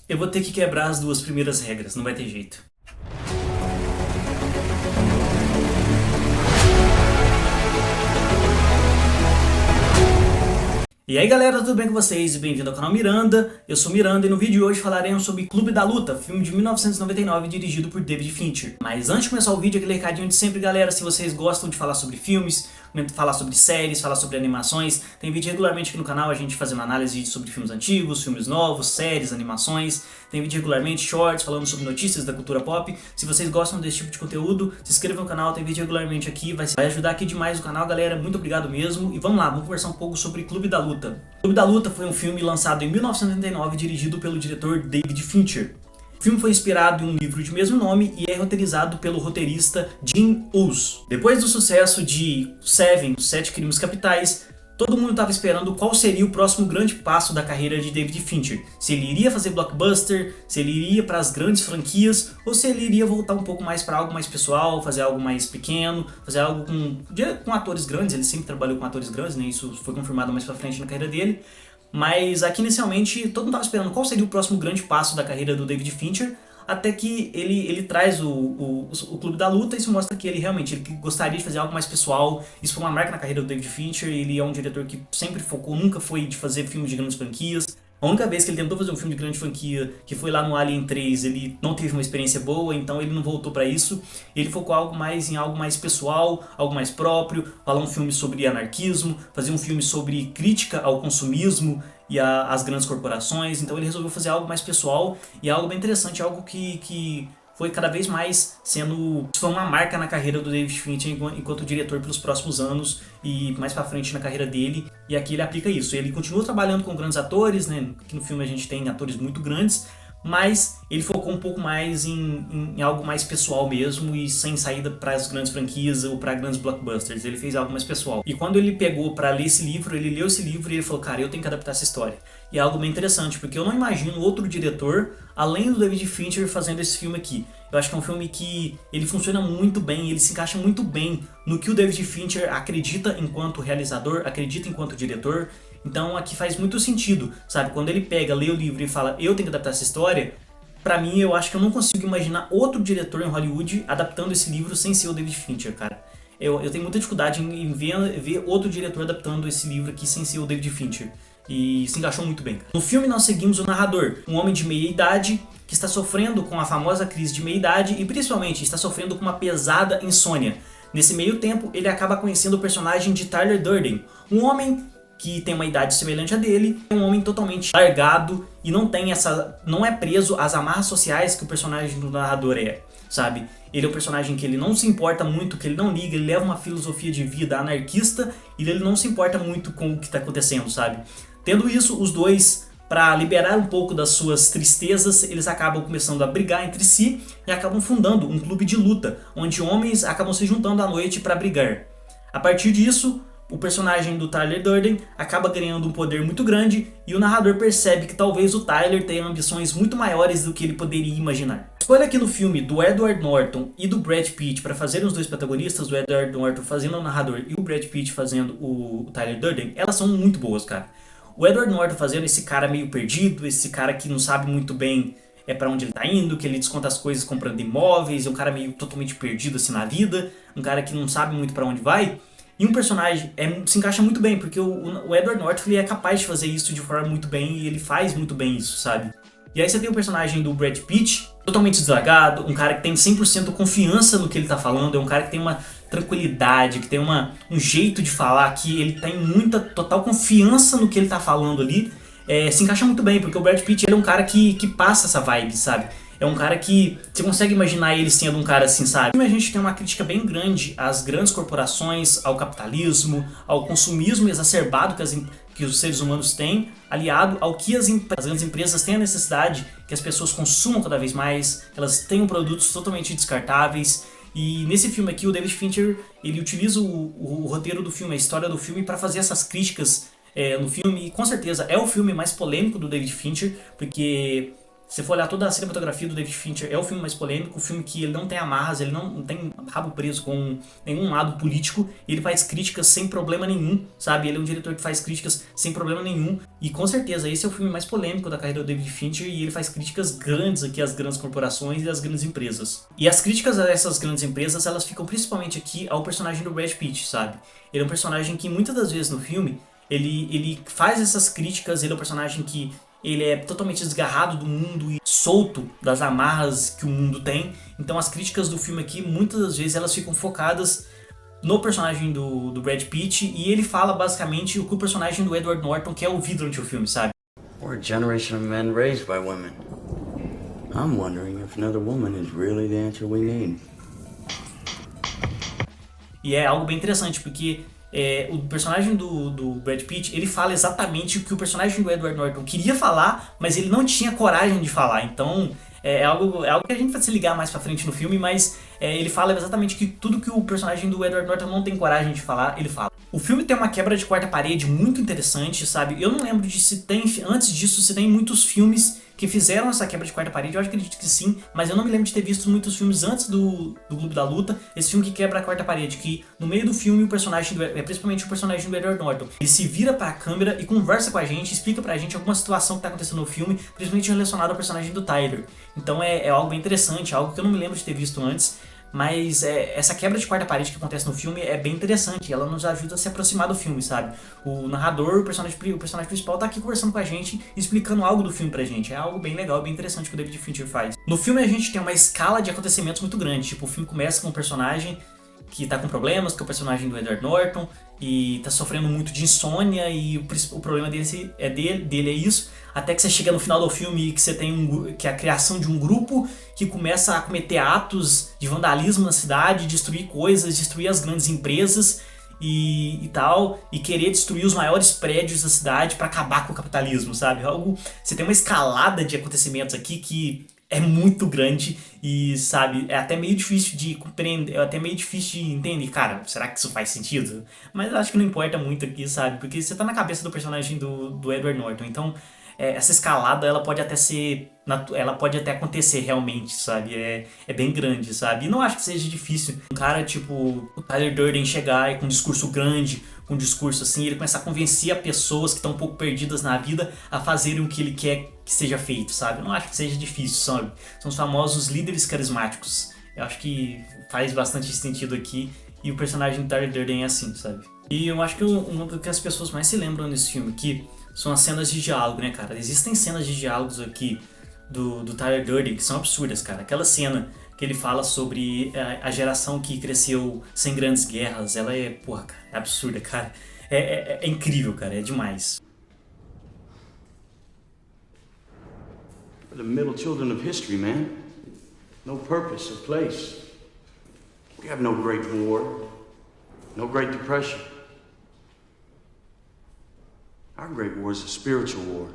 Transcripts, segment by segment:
Eu vou ter que quebrar as duas primeiras regras, não vai ter jeito. E aí galera, tudo bem com vocês? Bem-vindo ao canal Miranda, eu sou Miranda e no vídeo de hoje falaremos sobre Clube da Luta, filme de 1999 dirigido por David Fincher. Mas antes de começar o vídeo, aquele recadinho de sempre galera, se vocês gostam de falar sobre filmes, falar sobre séries, falar sobre animações, tem vídeo regularmente aqui no canal, a gente fazendo análise sobre filmes antigos, filmes novos, séries, animações, tem vídeo regularmente, shorts, falando sobre notícias da cultura pop. Se vocês gostam desse tipo de conteúdo, se inscrevam no canal, tem vídeo regularmente aqui, vai ajudar aqui demais o canal galera, muito obrigado mesmo. E vamos lá, vamos conversar um pouco sobre Clube da Luta. Clube da Luta foi um filme lançado em 1999, dirigido pelo diretor David Fincher. O filme foi inspirado em um livro de mesmo nome e é roteirizado pelo roteirista Jim Uss. Depois do sucesso de Seven, Os Sete Crimes Capitais, todo mundo estava esperando qual seria o próximo grande passo da carreira de David Fincher. Se ele iria fazer blockbuster, se ele iria para as grandes franquias, ou se ele iria voltar um pouco mais para algo mais pessoal, fazer algo mais pequeno, fazer algo com atores grandes. Ele sempre trabalhou com atores grandes, né? Isso foi confirmado mais para frente na carreira dele. Mas aqui inicialmente todo mundo estava esperando qual seria o próximo grande passo da carreira do David Fincher, até que ele traz o Clube da Luta e isso mostra que ele realmente gostaria de fazer algo mais pessoal. Isso foi uma marca na carreira do David Fincher, ele é um diretor que sempre focou, nunca foi de fazer filmes de grandes franquias. A única vez que ele tentou fazer um filme de grande franquia, que foi lá no Alien 3, ele não teve uma experiência boa, então ele não voltou para isso. Ele focou em algo mais pessoal, algo mais próprio, falar um filme sobre anarquismo, fazer um filme sobre crítica ao consumismo e às grandes corporações. Então ele resolveu fazer algo mais pessoal e algo bem interessante, algo que foi cada vez mais foi uma marca na carreira do David Fincher enquanto diretor pelos próximos anos e mais pra frente na carreira dele, e aqui ele aplica isso. Ele continua trabalhando com grandes atores, né? Aqui no filme a gente tem atores muito grandes, mas ele focou um pouco mais em algo mais pessoal mesmo e sem saída para as grandes franquias ou para grandes blockbusters. Ele fez algo mais pessoal. E quando ele pegou para ler esse livro, ele leu esse livro e ele falou, cara, eu tenho que adaptar essa história. E é algo bem interessante, porque eu não imagino outro diretor, além do David Fincher, fazendo esse filme aqui. Eu acho que é um filme que ele funciona muito bem, ele se encaixa muito bem no que o David Fincher acredita enquanto realizador, acredita enquanto diretor. Então aqui faz muito sentido, sabe? Quando ele pega, lê o livro e fala, eu tenho que adaptar essa história, pra mim eu acho que eu não consigo imaginar outro diretor em Hollywood adaptando esse livro sem ser o David Fincher, cara. Eu tenho muita dificuldade em ver outro diretor adaptando esse livro aqui sem ser o David Fincher. E se encaixou muito bem. No filme nós seguimos o narrador, um homem de meia idade que está sofrendo com a famosa crise de meia idade e principalmente está sofrendo com uma pesada insônia. Nesse meio tempo ele acaba conhecendo o personagem de Tyler Durden, um homem que tem uma idade semelhante a dele, é um homem totalmente largado e não é preso às amarras sociais que o personagem do narrador é, sabe? Ele é um personagem que ele não se importa muito, que ele não liga, ele leva uma filosofia de vida anarquista e ele não se importa muito com o que está acontecendo, sabe? Tendo isso, os dois, para liberar um pouco das suas tristezas, eles acabam começando a brigar entre si e acabam fundando um clube de luta, onde homens acabam se juntando à noite para brigar. A partir disso, o personagem do Tyler Durden acaba ganhando um poder muito grande e o narrador percebe que talvez o Tyler tenha ambições muito maiores do que ele poderia imaginar. A escolha aqui no filme do Edward Norton e do Brad Pitt para fazerem os dois protagonistas, o Edward Norton fazendo o narrador e o Brad Pitt fazendo o Tyler Durden, elas são muito boas, cara. O Edward Norton fazendo esse cara meio perdido, esse cara que não sabe muito bem para onde ele tá indo, que ele desconta as coisas comprando imóveis, é um cara meio totalmente perdido assim na vida, um cara que não sabe muito para onde vai. E um personagem se encaixa muito bem, porque o Edward Norton ele é capaz de fazer isso de forma muito bem e ele faz muito bem isso, sabe? E aí você tem o personagem do Brad Pitt, totalmente deslagado, um cara que tem 100% confiança no que ele tá falando, é um cara que tem uma tranquilidade, que tem um jeito de falar que ele tem muita, total confiança no que ele tá falando ali. Se encaixa muito bem, porque o Brad Pitt ele é um cara que passa essa vibe, sabe? É um cara que você consegue imaginar ele sendo um cara assim, sabe? A gente tem uma crítica bem grande às grandes corporações, ao capitalismo, ao consumismo exacerbado que os seres humanos têm, aliado ao que as grandes empresas têm a necessidade que as pessoas consumam cada vez mais, elas tenham produtos totalmente descartáveis. E nesse filme aqui o David Fincher ele utiliza o roteiro do filme, a história do filme para fazer essas críticas no filme, e com certeza é o filme mais polêmico do David Fincher, porque Se for olhar toda a cinematografia do David Fincher, é o filme mais polêmico, o filme que ele não tem amarras, ele não tem rabo preso com nenhum lado político, e ele faz críticas sem problema nenhum, sabe? Ele é um diretor que faz críticas sem problema nenhum, e com certeza esse é o filme mais polêmico da carreira do David Fincher, e ele faz críticas grandes aqui às grandes corporações e às grandes empresas. E as críticas a essas grandes empresas, elas ficam principalmente aqui ao personagem do Brad Pitt, sabe? Ele é um personagem que muitas das vezes no filme, ele faz essas críticas, ele é um personagem que ele é totalmente desgarrado do mundo e solto das amarras que o mundo tem. Então as críticas do filme aqui, muitas das vezes, elas ficam focadas no personagem do Brad Pitt, e ele fala basicamente o que o personagem do Edward Norton quer ouvir durante o filme, sabe? We're a generation of men raised by women. I'm wondering if another woman is really the answer we need. E é algo bem interessante, porque o personagem do Brad Pitt, ele fala exatamente o que o personagem do Edward Norton queria falar, mas ele não tinha coragem de falar. Então é algo que a gente vai se ligar mais pra frente no filme, mas ele fala exatamente tudo que o personagem do Edward Norton não tem coragem de falar, ele fala. O filme tem uma quebra de quarta parede muito interessante, sabe? Eu não lembro de se tem, antes disso, se tem muitos filmes que fizeram essa quebra de quarta parede. Eu acredito que sim, mas eu não me lembro de ter visto muitos filmes antes do Clube da Luta. Esse filme que quebra a quarta parede, que no meio do filme o personagem, principalmente o personagem do Edward Norton, ele se vira pra câmera e conversa com a gente, explica pra gente alguma situação que tá acontecendo no filme, principalmente relacionada ao personagem do Tyler. Então é algo bem interessante, algo que eu não me lembro de ter visto antes. Mas essa quebra de quarta parede que acontece no filme é bem interessante, ela nos ajuda a se aproximar do filme, sabe? O narrador, o personagem principal tá aqui conversando com a gente, explicando algo do filme pra gente. É algo bem legal, bem interessante que o David Fincher faz. No filme a gente tem uma escala de acontecimentos muito grande, tipo, o filme começa com um personagem que tá com problemas, que é o personagem do Edward Norton, e tá sofrendo muito de insônia, e o problema dele é isso, até que você chega no final do filme e que você tem que é a criação de um grupo que começa a cometer atos de vandalismo na cidade, destruir coisas, destruir as grandes empresas e tal, e querer destruir os maiores prédios da cidade pra acabar com o capitalismo, sabe? Você tem uma escalada de acontecimentos aqui que é muito grande e, sabe, é até meio difícil de compreender, é até meio difícil de entender, cara, será que isso faz sentido? Mas eu acho que não importa muito aqui, sabe, porque você tá na cabeça do personagem do Edward Norton, então essa escalada, ela pode até acontecer realmente, sabe, é bem grande, sabe, e não acho que seja difícil um cara tipo o Tyler Durden chegar e com um discurso grande, com um discurso assim, ele começar a convencer a pessoas que estão um pouco perdidas na vida a fazerem o que ele quer que seja feito, sabe? Eu não acho que seja difícil, sabe? São os famosos líderes carismáticos. Eu acho que faz bastante sentido aqui, e o personagem do Tyler Durden é assim, sabe? E eu acho que uma do que as pessoas mais se lembram nesse filme aqui são as cenas de diálogo, né, cara? Existem cenas de diálogos aqui do Tyler Durden que são absurdas, cara. Aquela cena que ele fala sobre a geração que cresceu sem grandes guerras, ela é, porra, cara, é absurda, cara. É incrível, cara, é demais. We're the middle children of history, man. No purpose or place. We have no Great War, no Great Depression. Our Great War is a spiritual war.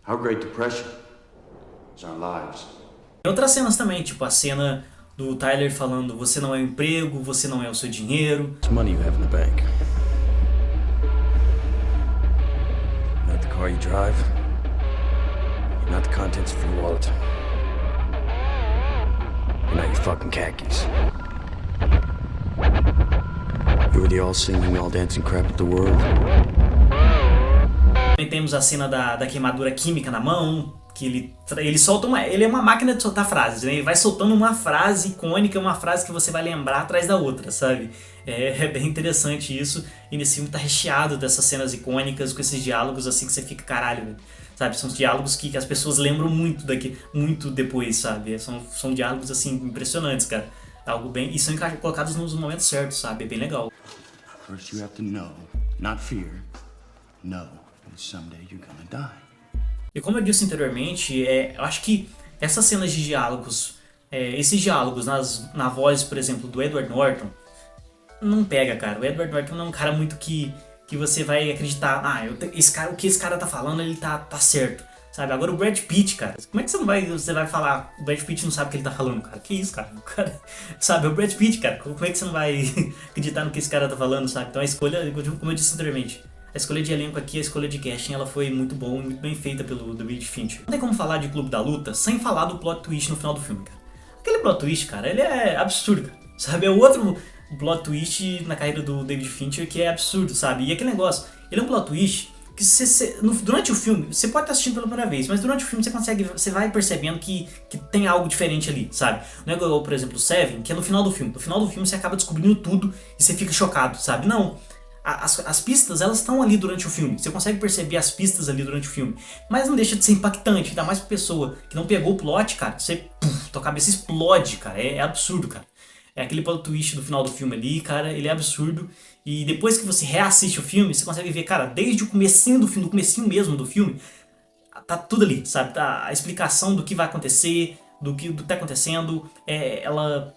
Our Great Depression is our lives. Tem outras cenas também, tipo a cena do Tyler falando: você não é o emprego, você não é o seu dinheiro. It's money you have in the bank. Not the car you drive. Not the contents of your wallet. You're not your fucking khakis. You were the all-singing, all-dancing crap of the world. Também temos a cena da queimadura química na mão, que ele solta ele é uma máquina de soltar frases, né? Ele vai soltando uma frase icônica, uma frase que você vai lembrar atrás da outra, sabe? É bem interessante isso, e nesse filme tá recheado dessas cenas icônicas, com esses diálogos assim que você fica, caralho, velho. Sabe, são diálogos que as pessoas lembram muito depois, sabe? São diálogos assim impressionantes, cara. Algo bem, e são colocados nos momentos certos, sabe? É bem legal. First you have to know, not fear. Know that someday you're gonna die. E como eu disse anteriormente, eu acho que essas cenas de diálogos, esses diálogos na voz, por exemplo, do Edward Norton, não pega, cara. O Edward Norton não é um cara muito que você vai acreditar, o que esse cara tá falando, ele tá certo, sabe? Agora o Brad Pitt, cara, como é que você vai falar, o Brad Pitt não sabe o que ele tá falando, cara? Que isso, cara? O cara sabe, o Brad Pitt, cara, como é que você não vai acreditar no que esse cara tá falando, sabe? Então a escolha, como eu disse anteriormente, A escolha de elenco aqui, a escolha de casting, ela foi muito boa e muito bem feita pelo David Fincher. Não tem como falar de Clube da Luta sem falar do plot twist no final do filme, cara. Aquele plot twist, cara, ele é absurdo, sabe? É o outro plot twist na carreira do David Fincher que é absurdo, sabe? E aquele negócio, ele é um plot twist que durante o filme, você pode estar assistindo pela primeira vez, mas durante o filme você vai percebendo que tem algo diferente ali, sabe? Não é igual, por exemplo, o Seven, que é no final do filme. No final do filme você acaba descobrindo tudo e você fica chocado, sabe? Não. As pistas, elas estão ali durante o filme. Você consegue perceber as pistas ali durante o filme. Mas não deixa de ser impactante, ainda mais pra pessoa que não pegou o plot, cara. Tua cabeça explode, cara. É absurdo, cara. É aquele plot twist do final do filme ali, cara, ele é absurdo. E depois que você reassiste o filme, você consegue ver, cara, desde o comecinho do filme, do comecinho mesmo do filme, tá tudo ali, sabe? Tá a explicação do que vai acontecer, do que tá acontecendo, ela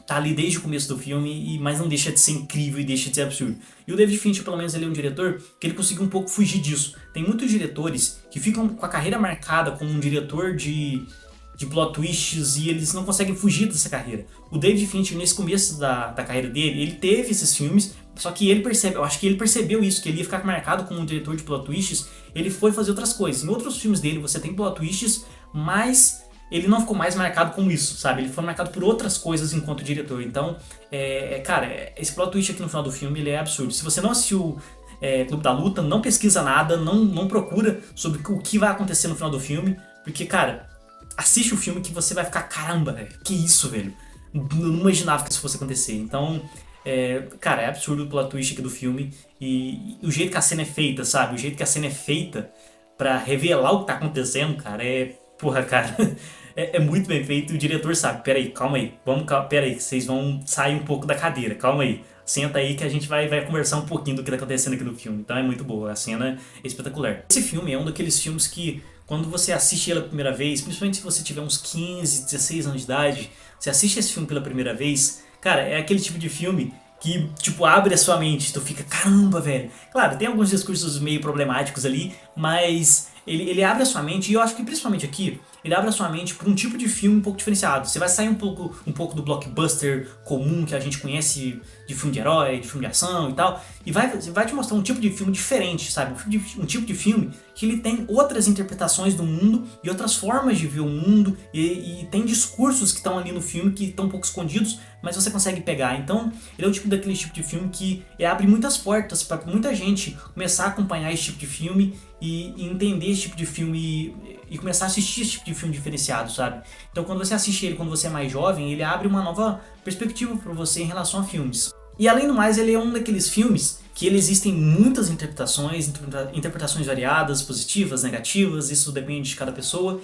tá ali desde o começo do filme, mas não deixa de ser incrível e deixa de ser absurdo. E o David Fincher, pelo menos, ele é um diretor que ele conseguiu um pouco fugir disso. Tem muitos diretores que ficam com a carreira marcada como um diretor de plot twists e eles não conseguem fugir dessa carreira. O David Fincher, nesse começo da carreira dele, ele teve esses filmes, só que eu acho que ele percebeu isso, que ele ia ficar marcado como um diretor de plot twists, ele foi fazer outras coisas. Em outros filmes dele você tem plot twists, mas ele não ficou mais marcado como isso, sabe? Ele foi marcado por outras coisas enquanto diretor. Então, cara, esse plot twist aqui no final do filme, ele é absurdo. Se você não assistiu Clube da Luta, não pesquisa nada, não procura sobre o que vai acontecer no final do filme, porque, cara, assiste o filme que você vai ficar, caramba, velho, que isso, velho? Não imaginava que isso fosse acontecer. Então, cara, é absurdo o plot twist aqui do filme e o jeito que a cena é feita, sabe? O jeito que a cena é feita pra revelar o que tá acontecendo, cara, porra, cara, é muito bem feito. O diretor sabe, peraí, calma aí, peraí, vocês vão sair um pouco da cadeira, calma aí. Senta aí que a gente vai conversar um pouquinho do que tá acontecendo aqui no filme. Então é muito boa, a cena é espetacular. Esse filme é um daqueles filmes que, quando você assiste ele pela primeira vez, principalmente se você tiver uns 15, 16 anos de idade, você assiste esse filme pela primeira vez, cara, é aquele tipo de filme que, tipo, abre a sua mente, tu fica, caramba, velho. Claro, tem alguns discursos meio problemáticos ali, mas ele abre a sua mente, e eu acho que principalmente aqui, ele abre a sua mente para um tipo de filme um pouco diferenciado. Você vai sair um pouco do blockbuster comum que a gente conhece de filme de herói, de filme de ação e tal, e vai te mostrar um tipo de filme diferente, sabe? Um tipo de filme que ele tem outras interpretações do mundo e outras formas de ver o mundo, e tem discursos que estão ali no filme que estão um pouco escondidos, mas você consegue pegar. Então, ele é o daquele tipo de filme que abre muitas portas para muita gente começar a acompanhar esse tipo de filme e entender esse tipo de filme e começar a assistir esse tipo de filme diferenciado, sabe? Então, quando você assiste ele quando você é mais jovem, ele abre uma nova perspectiva para você em relação a filmes. E além do mais, ele é um daqueles filmes que existem muitas interpretações variadas, positivas, negativas, isso depende de cada pessoa.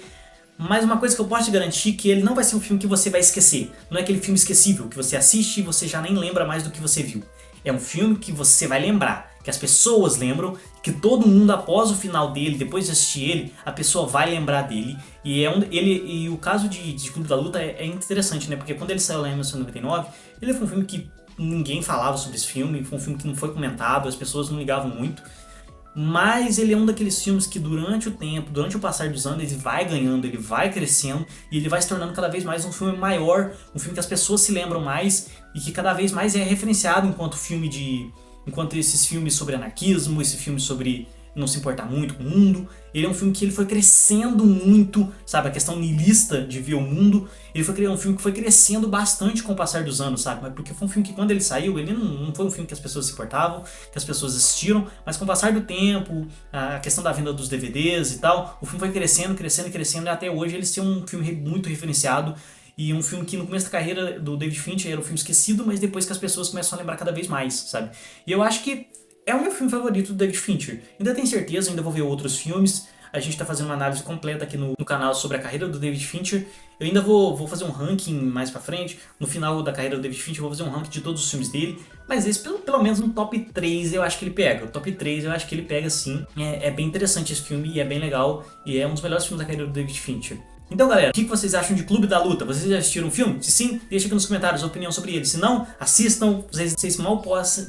Mas uma coisa que eu posso te garantir é que ele não vai ser um filme que você vai esquecer. Não é aquele filme esquecível que você assiste e você já nem lembra mais do que você viu. É um filme que você vai lembrar, que as pessoas lembram, que todo mundo após o final dele, depois de assistir ele, a pessoa vai lembrar dele. E o caso de Clube da Luta é interessante, né? Porque quando ele saiu lá em 1999, ele foi um filme que ninguém falava sobre esse filme, foi um filme que não foi comentado, as pessoas não ligavam muito. Mas ele é um daqueles filmes que durante o tempo, durante o passar dos anos, ele vai ganhando, ele vai crescendo e ele vai se tornando cada vez mais um filme maior, um filme que as pessoas se lembram mais e que cada vez mais é referenciado enquanto esses filmes sobre anarquismo, esse filme sobre não se importar muito com o mundo. Ele é um filme que ele foi crescendo muito, sabe, a questão niilista de ver o mundo. Ele foi um filme que foi crescendo bastante com o passar dos anos, sabe, porque foi um filme que quando ele saiu, ele não foi um filme que as pessoas se importavam, que as pessoas assistiram, mas com o passar do tempo, a questão da venda dos DVDs e tal, o filme foi crescendo e até hoje ele ser um filme muito referenciado. E um filme que no começo da carreira do David Fincher era um filme esquecido, mas depois que as pessoas começam a lembrar cada vez mais, sabe? E eu acho que é o meu filme favorito do David Fincher. Ainda tenho certeza, ainda vou ver outros filmes. A gente tá fazendo uma análise completa aqui no canal sobre a carreira do David Fincher. Eu ainda vou fazer um ranking mais pra frente. No final da carreira do David Fincher eu vou fazer um ranking de todos os filmes dele. Mas esse, pelo menos no top 3 eu acho que ele pega. O top 3 eu acho que ele pega sim. É bem interessante esse filme e é bem legal. E é um dos melhores filmes da carreira do David Fincher. Então galera, o que vocês acham de Clube da Luta? Vocês já assistiram o filme? Se sim, deixa aqui nos comentários a opinião sobre ele. Se não, assistam, vocês mal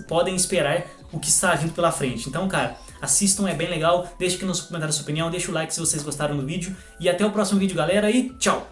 podem esperar o que está vindo pela frente. Então cara, assistam, é bem legal. Deixa aqui nos comentários a sua opinião, deixa o like se vocês gostaram do vídeo. E até o próximo vídeo galera e tchau!